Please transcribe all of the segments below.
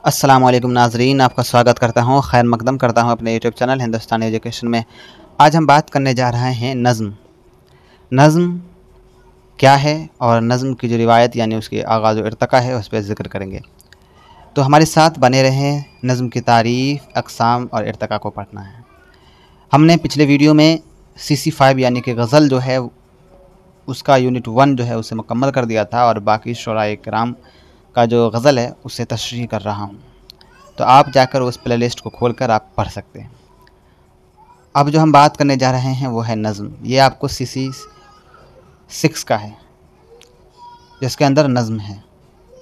अस्सलाम वालेकुम नाजरीन, आपका स्वागत करता हूँ, खैर मकदम करता हूँ अपने यूट्यूब चैनल हिंदुस्तानी एजुकेशन में। आज हम बात करने जा रहे हैं नज़्म क्या है और नज़्म की जो रिवायत यानी उसके आगाज़ व इर्तका है उस पर ज़िक्र करेंगे। तो हमारे साथ बने रहें, नज़्म की तारीफ़, अक़साम और इर्तका को पढ़ना है। हमने पिछले वीडियो में CC5 यानी कि गज़ल जो है उसका यूनिट 1 जो है उसे मुकम्मल कर दिया था और बाकी शुराए किराम का जो गज़ल है उससे तशरीह कर रहा हूँ, तो आप जाकर उस प्लेलिस्ट को खोलकर आप पढ़ सकते हैं। अब जो हम बात करने जा रहे हैं वो है नज़्म। ये आपको CC6 का है जिसके अंदर नज़्म है।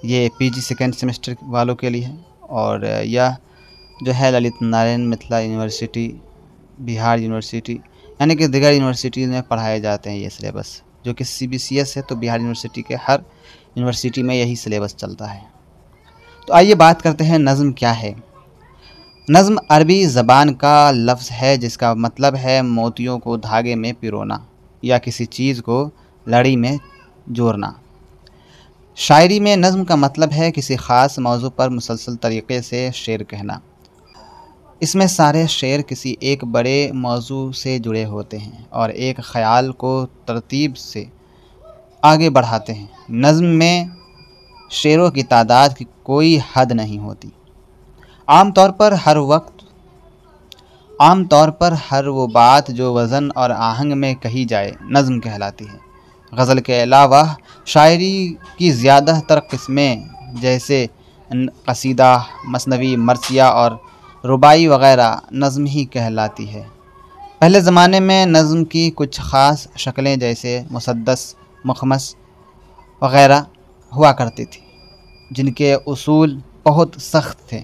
ये PG सेकेंड सेमेस्टर वालों के लिए है और यह जो है ललित नारायण मिथिला यूनिवर्सिटी, बिहार यूनिवर्सिटी यानी कि दिगर यूनिवर्सिटी में पढ़ाए जाते हैं ये सिलेबस, जो कि CBCS है। तो बिहार यूनिवर्सिटी के हर यूनिवर्सिटी में यही सिलेबस चलता है। तो आइए बात करते हैं नज़्म क्या है। नज़्म अरबी ज़बान का लफ्ज़ है जिसका मतलब है मोतियों को धागे में पिरोना या किसी चीज़ को लड़ी में जोड़ना। शायरी में नज़्म का मतलब है किसी ख़ास मौजू पर मुसलसल तरीक़े से शेर कहना। इसमें सारे शेर किसी एक बड़े मौजू से जुड़े होते हैं और एक ख़याल को तरतीब से आगे बढ़ाते हैं। नज़्म में शेरों की तादाद की कोई हद नहीं होती। आमतौर पर हर वो बात जो वज़न और आहंग में कही जाए नज़्म कहलाती है। गज़ल के अलावा शायरी की ज़्यादातर किस्में जैसे कसीदा, मसनवी, मरसिया और रुबाई वग़ैरह नज़्म ही कहलाती है। पहले ज़माने में नज़्म की कुछ ख़ास शक्लें जैसे मुसद्दस, मुखमस वग़ैरह हुआ करती थी जिनके उसूल बहुत सख्त थे।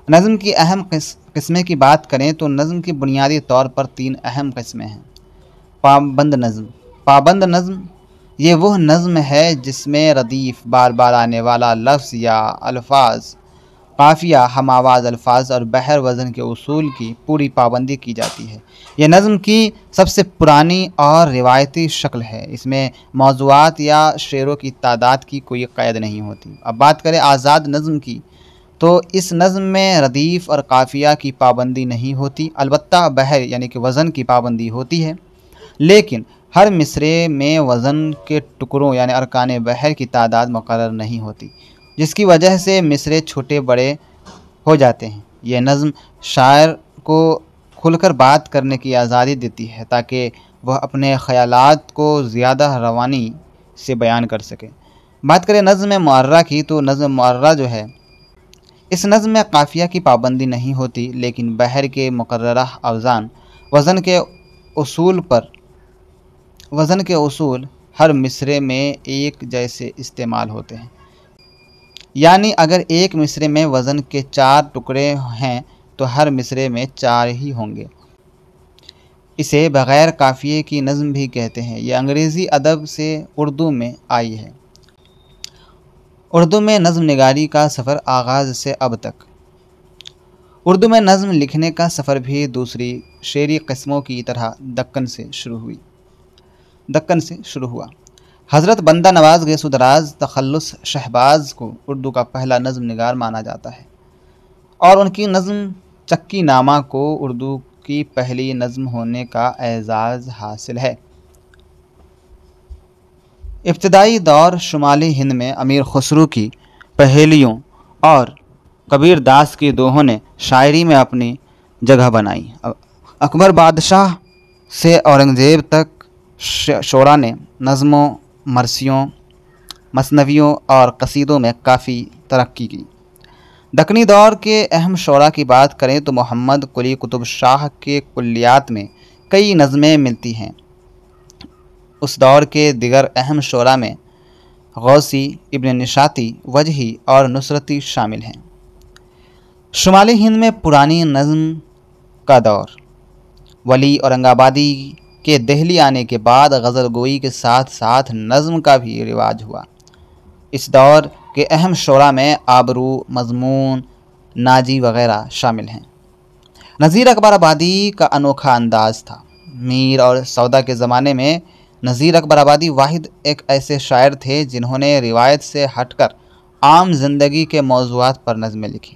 नज़्म की अहम किस्में की बात करें तो नज़्म की बुनियादी तौर पर 3 अहम किस्में हैं। पाबंद नज़्म ये वो नज़्म है जिसमें रदीफ़, बार बार आने वाला लफ्ज़ या अल्फाज, काफ़िया, हम आवाज़ अल्फाज और बहर वज़न के उसूल की पूरी पाबंदी की जाती है। यह नज़्म की सबसे पुरानी और रिवायती शक्ल है। इसमें मौज़ूआत या शेरों की तादाद की कोई क़ैद नहीं होती। अब बात करें आज़ाद नज़्म की, तो इस नज़्म में रदीफ़ और काफ़िया की पाबंदी नहीं होती, अलबत्ता बहर यानी कि वज़न की पाबंदी होती है। लेकिन हर मिसरे में वज़न के टुकड़ों यानी अरकान बहर की तादाद मुक़र्रर नहीं होती, जिसकी वजह से मिसरे छोटे बड़े हो जाते हैं। यह नज़्म शायर को खुलकर बात करने की आज़ादी देती है ताकि वह अपने ख़यालात को ज़्यादा रवानी से बयान कर सके। बात करें नज़्म मुअर्रा की, तो नज़्म मुअर्रा जो है इस नज़्म में काफ़िया की पाबंदी नहीं होती, लेकिन बहर के मुक़र्ररा अवज़ान वज़न के उसूल हर मिसरे में एक जैसे इस्तेमाल होते हैं। यानी अगर एक मिसरे में वज़न के 4 टुकड़े हैं तो हर मिसरे में 4 ही होंगे। इसे बग़ैर काफ़िये की नज़्म भी कहते हैं। यह अंग्रेज़ी अदब से उर्दू में आई है। उर्दू में नज़्म निगारी का सफ़र आगाज़ से अब तक। उर्दू में नज़्म लिखने का सफ़र भी दूसरी शेरी किस्मों की तरह दक्कन से शुरू हुआ। हज़रत बंदा नवाज़ गैसुदराज तखल्लुस शहबाज को उर्दू का पहला नज़्म निगार माना जाता है और उनकी नज़्म चक्की नामा को उर्दू की पहली नज़्म होने का एज़ाज़ हासिल है। इब्तिदाई दौर शुमाली हिंद में अमीर खुसरो की पहेलियों और कबीर दास की दोहों ने शायरी में अपनी जगह बनाई। अकबर बादशाह से औरंगज़ेब तक शोरा ने नज़्मों, मरसियों, मसनवियों और कसीदों में काफ़ी तरक्की की। दक्कनी दौर के अहम शोरा की बात करें तो मोहम्मद कुली कुतुब शाह के कुल्लियात में कई नज़में मिलती हैं। उस दौर के दिगर अहम शोरा में गौसी, इब्न निशाती, वजही और नुसरती शामिल हैं। शुमाली हिंद में पुरानी नज़्म का दौर वली औरंगाबादी के दिल्ली आने के बाद गज़ल गोई के साथ साथ नज़्म का भी रिवाज हुआ। इस दौर के अहम शोरा में आबरू, मज़मून, नाजी वग़ैरह शामिल हैं। नज़ीर अकबर आबादी का अनोखा अंदाज़ था। मीर और सौदा के ज़माने में नज़ीर अकबर आबादी वाहिद एक ऐसे शायर थे जिन्होंने रिवायत से हटकर عام زندگی کے موضوعات پر نظمیں لکھی۔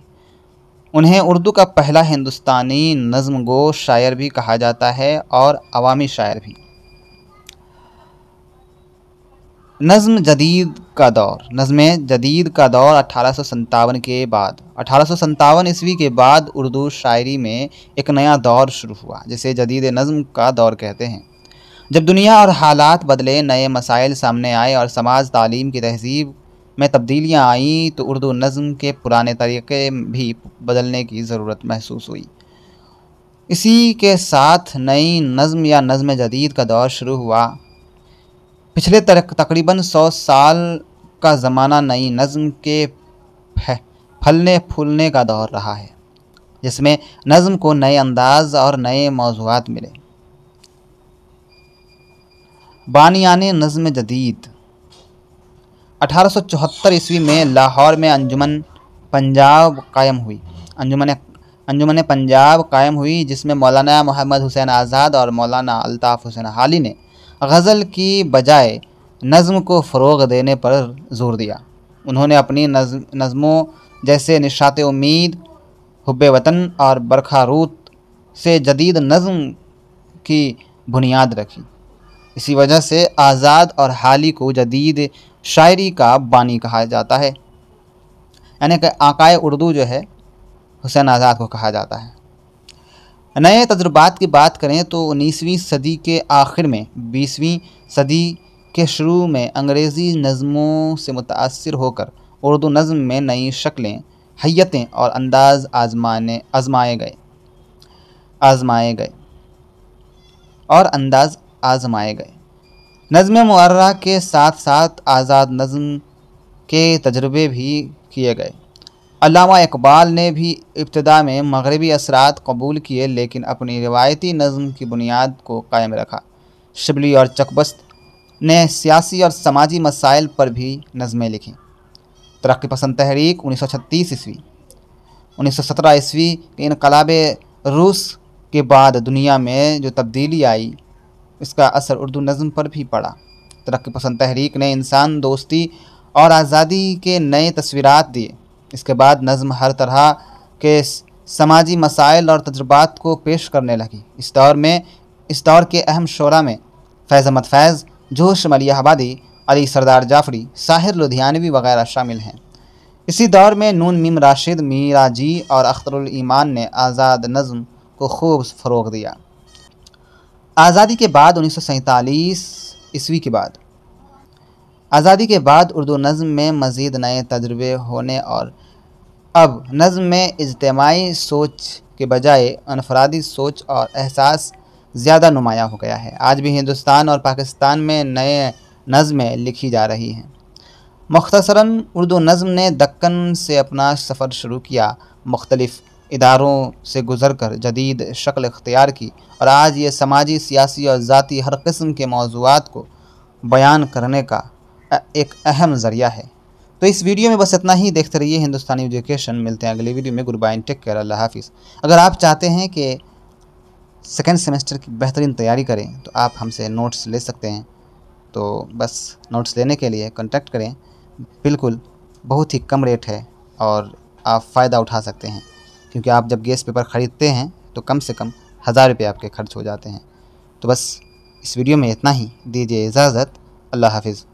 انہیں اردو کا پہلا ہندوستانی نظم گو شاعر بھی کہا جاتا ہے اور عوامی شاعر بھی۔ نظم جدید کا دور جدید کا دور 1857 کے بعد 1857 عیسوی کے بعد اردو شاعری میں ایک نیا دور شروع ہوا جسے جدید نظم کا دور کہتے ہیں۔ جب دنیا اور حالات بدلے، نئے مسائل سامنے آئے اور سماج تعلیم کی تہذیب میں تبدیلیاں آئیں تو اردو نظم کے پرانے طریقے بھی بدلنے کی ضرورت محسوس ہوئی۔ اسی کے ساتھ نئی نظم یا نظم جدید کا دور شروع ہوا۔ پچھلے تقریباً 100 سال کا زمانہ نئی نظم کے پھلنے پھولنے کا دور رہا ہے، جس میں نظم کو نئے انداز اور نئے موضوعات ملے۔ بانیان نظم جدید 1874 عیسوی میں لاہور میں انجمن پنجاب قائم ہوئی جس میں مولانا محمد حسین آزاد اور مولانا الطاف حسین حالی نے غزل کی بجائے نظم کو فروغ دینے پر زور دیا۔ انہوں نے اپنی نظموں جیسے نشاط امید، حب وطن اور برکھا روت سے جدید نظم کی بنیاد رکھی۔ اسی وجہ سے آزاد اور حالی کو جدید شاعری کا بانی کہا جاتا ہے، یعنی کہ آقائے اردو جو ہے حسین آزاد کو کہا جاتا ہے۔ نئے تجربات کی بات کریں تو 19ویں صدی کے آخر میں 20ویں صدی کے شروع میں انگریزی نظموں سے متاثر ہو کر اردو نظم میں نئی شکلیں، حیتیں اور انداز آزمائے گئے۔ نظم معرہ کے ساتھ ساتھ آزاد نظم کے تجربے بھی کیے گئے۔ علامہ اقبال نے بھی ابتدا میں مغربی اثرات قبول کیے لیکن اپنی روایتی نظم کی بنیاد کو قائم رکھا۔ شبلی اور چکبست نے سیاسی اور سماجی مسائل پر بھی نظمیں لکھیں۔ ترقی پسند تحریک 1936 عیسوی 1917 عیسوی کے انقلاب روس کے بعد دنیا میں جو تبدیلی آئی اس کا اثر اردو نظم پر بھی پڑا۔ ترقی پسند تحریک نے انسان دوستی اور آزادی کے نئے تصورات دیے۔ اس کے بعد نظم ہر طرح کے سماجی مسائل اور تجربات کو پیش کرنے لگی۔ اس دور کے اہم شعراء میں فیض احمد فیض، جوش ملیح آبادی، علی سردار جعفری، ساحر لدھیانوی وغیرہ شامل ہیں۔ اسی دور میں نون میم راشد، میرا جی اور اختر الایمان نے آزاد نظم کو خوب فروغ دیا۔ آزادی کے بعد 1947 عیسوی کے بعد آزادی کے بعد اردو نظم میں مزید نئے تجربے ہونے اور اب نظم میں اجتماعی سوچ کے بجائے انفرادی سوچ اور احساس زیادہ نمایاں ہو گیا ہے۔ آج بھی ہندوستان اور پاکستان میں نئے نظمیں لکھی جا رہی ہیں۔ مختصراً اردو نظم نے دکن سے اپنا سفر شروع کیا، مختلف اداروں سے گزر کر جدید شکل اختیار کی اور آج یہ سماجی، سیاسی اور ذاتی ہر قسم کے موضوعات کو بیان کرنے کا ایک اہم ذریعہ ہے۔ تو اس ویڈیو میں بس اتنا ہی۔ دیکھتے رہیے ہندوستانی ایجوکیشن۔ ملتے ہیں اگلی ویڈیو میں۔ گڈ بائے، ٹیک کیئر، اللہ حافظ۔ اگر آپ چاہتے ہیں کہ سیکنڈ سیمسٹر کی بہترین تیاری کریں تو آپ ہم سے نوٹس لے سکتے ہیں، تو بس نوٹس لینے کے لیے کانٹیکٹ کریں۔ بالکل بہت ہی کم ریٹ ہے اور آپ فائدہ اٹھا سکتے ہیں، کیونکہ آپ جب گیس پیپر خریدتے ہیں تو کم سے کم 1000 روپے آپ کے خرچ ہو جاتے ہیں۔ تو بس اس ویڈیو میں اتنا ہی۔ دیجیے اجازت، اللہ حافظ۔